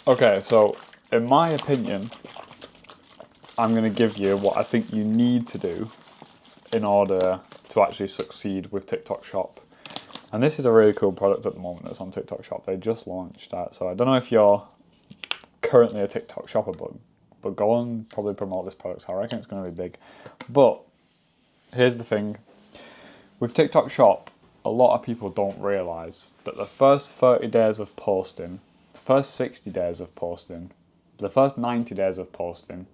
Okay, so in my opinion, I'm going to give you what I think you need to do in order to actually succeed with TikTok Shop. And this is a really cool product at the moment that's on TikTok Shop. They just launched that. So I don't know if you're currently a TikTok shopper, but go on, probably promote this product. So I reckon it's going to be big. But here's the thing. With TikTok Shop, a lot of people don't realise that the first 30 days of posting, the first 60 days of posting, the first 90 days of posting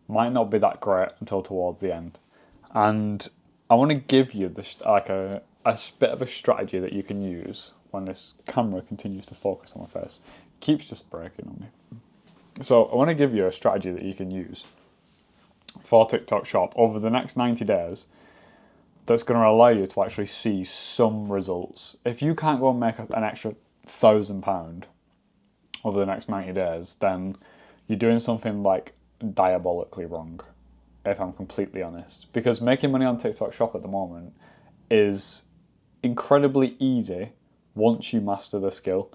might not be that great until towards the end. And I want to give you this, like a bit of a strategy that you can use when this camera continues to focus on my face. It keeps just breaking on me. So I want to give you a strategy that you can use for TikTok Shop over the next 90 days that's going to allow you to actually see some results. If you can't go and make an extra £1,000 over the next 90 days, then you're doing something like diabolically wrong, if I'm completely honest. Because making money on TikTok Shop at the moment is incredibly easy once you master the skill.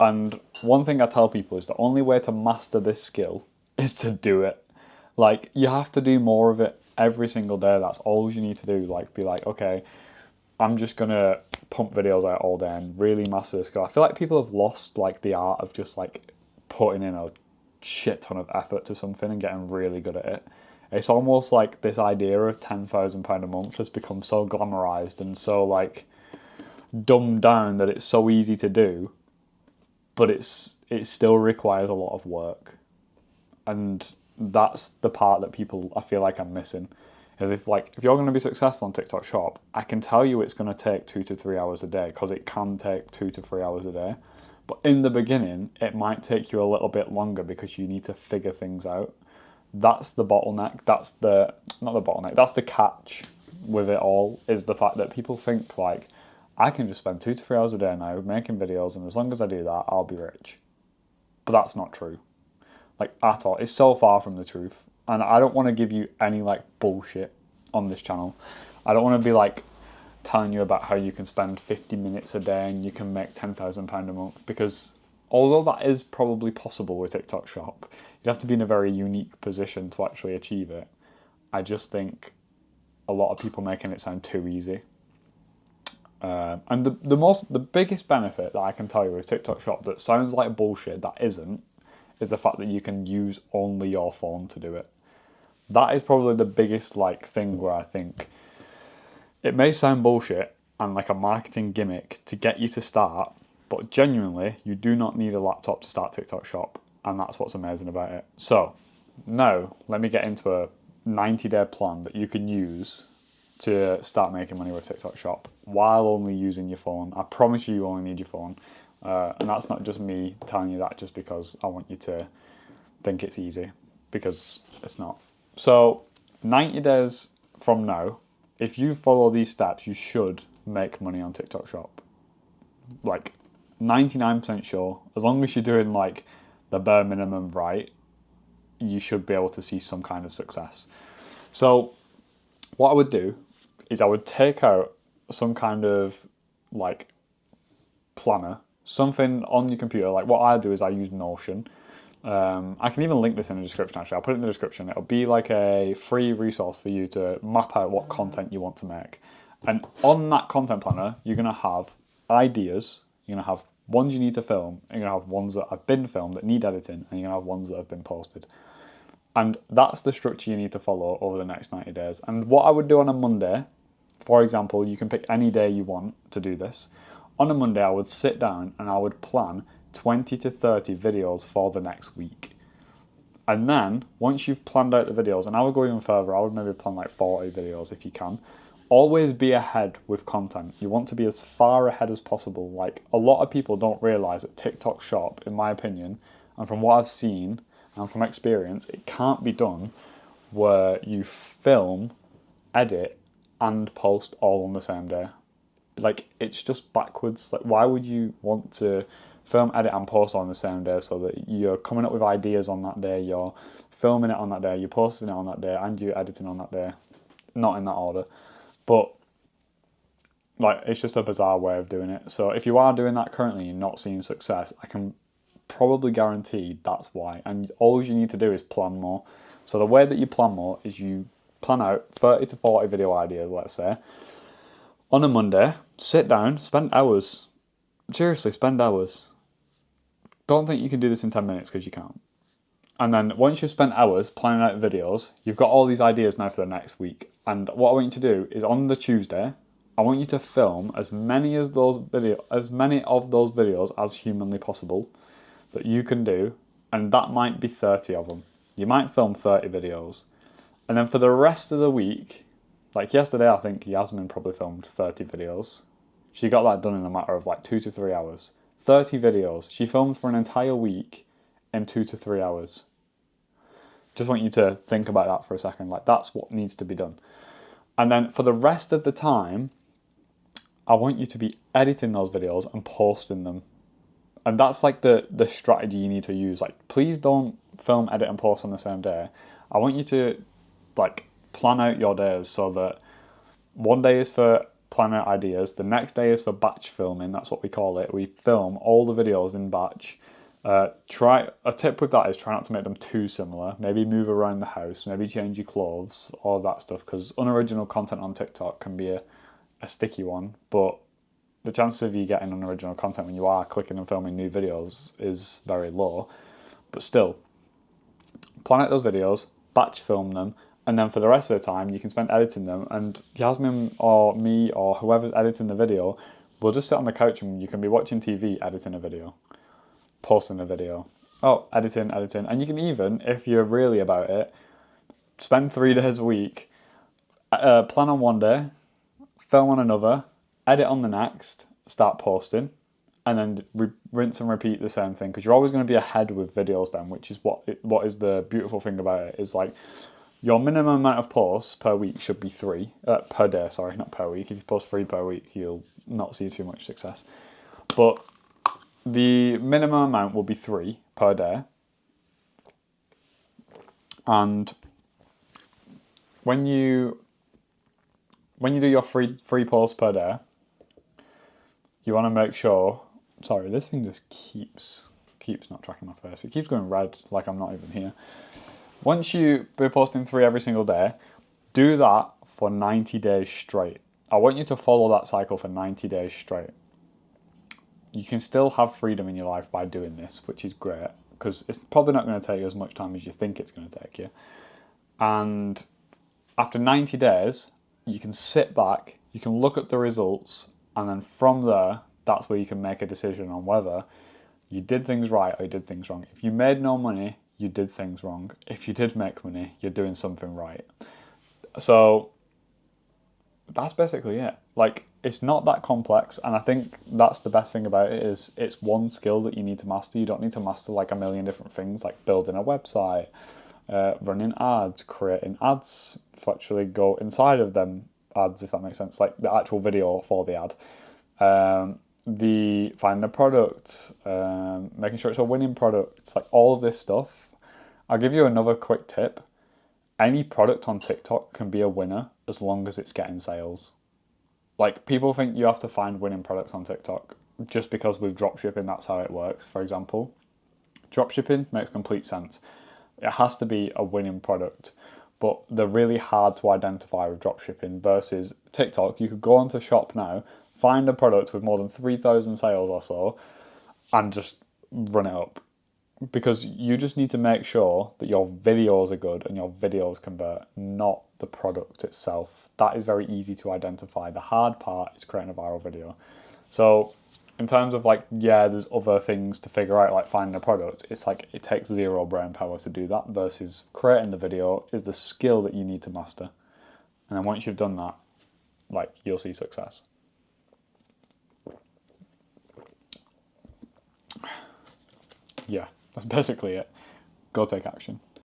And one thing I tell people is the only way to master this skill is to do it. Like, you have to do more of it every single day. That's all you need to do. Like, be like, okay, I'm just gonna pump videos out all day and really master the skill. I feel like people have lost like the art of just like putting in a shit ton of effort to something and getting really good at it. It's almost like this idea of £10,000 a month has become so glamorized and so like dumbed down that it's so easy to do, but it still requires a lot of work. And that's the part that people, I feel like, I'm missing. Is if you're going to be successful on TikTok Shop, I can tell you it's going to take 2 to 3 hours a day, because it can take 2 to 3 hours a day. But in the beginning, it might take you a little bit longer because you need to figure things out. That's the bottleneck. That's not the bottleneck. That's the catch with it all, is the fact that people think like, I can just spend 2 to 3 hours a day now making videos, and as long as I do that, I'll be rich. But that's not true. Like, at all. It's so far from the truth. And I don't want to give you any like bullshit on this channel. I don't want to be like telling you about how you can spend 50 minutes a day and you can make £10,000 a month, because although that is probably possible with TikTok Shop, you'd have to be in a very unique position to actually achieve it. I just think a lot of people making it sound too easy. And the biggest benefit that I can tell you with TikTok Shop that sounds like bullshit, that isn't, is the fact that you can use only your phone to do it. That is probably the biggest like thing where I think it may sound bullshit and like a marketing gimmick to get you to start, but genuinely, you do not need a laptop to start TikTok Shop, and that's what's amazing about it. So now let me get into a 90-day plan that you can use to start making money with TikTok Shop while only using your phone. I promise you only need your phone. And that's not just me telling you that just because I want you to think it's easy, because it's not. So 90 days from now, if you follow these steps, you should make money on TikTok Shop. Like 99% sure, as long as you're doing like the bare minimum right, you should be able to see some kind of success. So what I would do is I would take out some kind of like planner, something on your computer. Like what I do is I use Notion. I can even link this in the description, actually. I'll put it in the description. It'll be like a free resource for you to map out what content you want to make. And on that content planner, you're going to have ideas. You're going to have ones you need to film. You're going to have ones that have been filmed that need editing. And you're going to have ones that have been posted. And that's the structure you need to follow over the next 90 days. And what I would do on a Monday, for example, you can pick any day you want to do this. On a Monday, I would sit down and I would plan 20 to 30 videos for the next week. And then, once you've planned out the videos, and I would go even further, I would maybe plan like 40 videos if you can. Always be ahead with content. You want to be as far ahead as possible. Like, a lot of people don't realise that TikTok Shop, in my opinion, and from what I've seen, and from experience, it can't be done where you film, edit, and post all on the same day. Like, it's just backwards. Like, why would you want to film, edit, and post on the same day so that you're coming up with ideas on that day, you're filming it on that day, you're posting it on that day, and you're editing on that day? Not in that order. But, like, it's just a bizarre way of doing it. So if you are doing that currently and you're not seeing success, I can probably guaranteed that's why. And all you need to do is plan more. So the way that you plan more is you plan out 30 to 40 video ideas, let's say. On a Monday, sit down, spend hours. Seriously, spend hours. Don't think you can do this in 10 minutes because you can't. And then once you've spent hours planning out videos, you've got all these ideas now for the next week. And what I want you to do is on the Tuesday, I want you to film as many of those videos as humanly possible that you can do, and that might be 30 of them. You might film 30 videos. And then for the rest of the week, like yesterday, I think Yasmin probably filmed 30 videos. She got that done in a matter of like 2 to 3 hours. 30 videos. She filmed for an entire week in 2 to 3 hours. Just want you to think about that for a second. Like, that's what needs to be done. And then for the rest of the time, I want you to be editing those videos and posting them. And that's like the strategy you need to use. Like, please don't film, edit, and post on the same day. I want you to like plan out your days so that one day is for planning out ideas, the next day is for batch filming. That's what we call it. We film all the videos in batch. A tip with that is try not to make them too similar. Maybe move around the house, maybe change your clothes, all that stuff, because unoriginal content on TikTok can be a sticky one, but the chances of you getting unoriginal content when you are clicking and filming new videos is very low. But still, plan out those videos, batch film them, and then for the rest of the time you can spend editing them, and Yasmin or me or whoever's editing the video will just sit on the couch and you can be watching TV, editing a video, posting a video, editing, and you can even, if you're really about it, spend 3 days a week, plan on one day, film on another, edit on the next, start posting, and then rinse and repeat the same thing, because you're always going to be ahead with videos then, which is what is the beautiful thing about it, is like your minimum amount of posts per week should be 3, per day, sorry, not per week. If you post 3 per week, you'll not see too much success. But the minimum amount will be 3 per day. And when you do your three posts per day, you want to make sure, sorry, this thing just keeps not tracking my face. It keeps going red like I'm not even here. Once you be posting 3 every single day, do that for 90 days straight. I want you to follow that cycle for 90 days straight. You can still have freedom in your life by doing this, which is great, because it's probably not going to take you as much time as you think it's going to take you. And after 90 days, you can sit back, you can look at the results, and then from there, that's where you can make a decision on whether you did things right or you did things wrong. If you made no money, you did things wrong. If you did make money, you're doing something right. So that's basically it. Like, it's not that complex, and I think that's the best thing about it, is it's one skill that you need to master. You don't need to master like a million different things, like building a website, running ads, creating ads to actually go inside of them ads, if that makes sense, like the actual video for the ad. Find the product, making sure it's a winning product. It's like all of this stuff. I'll give you another quick tip. Any product on TikTok can be a winner as long as it's getting sales. Like, people think you have to find winning products on TikTok just because with dropshipping that's how it works, for example. Dropshipping makes complete sense. It has to be a winning product, but they're really hard to identify with dropshipping versus TikTok. You could go onto Shop now, find a product with more than 3,000 sales or so, and just run it up. Because you just need to make sure that your videos are good and your videos convert, not the product itself. That is very easy to identify. The hard part is creating a viral video. So in terms of like, yeah, there's other things to figure out, like finding a product. It's like, it takes 0 brain power to do that, versus creating the video is the skill that you need to master. And then once you've done that, like, you'll see success. Yeah, that's basically it. Go take action.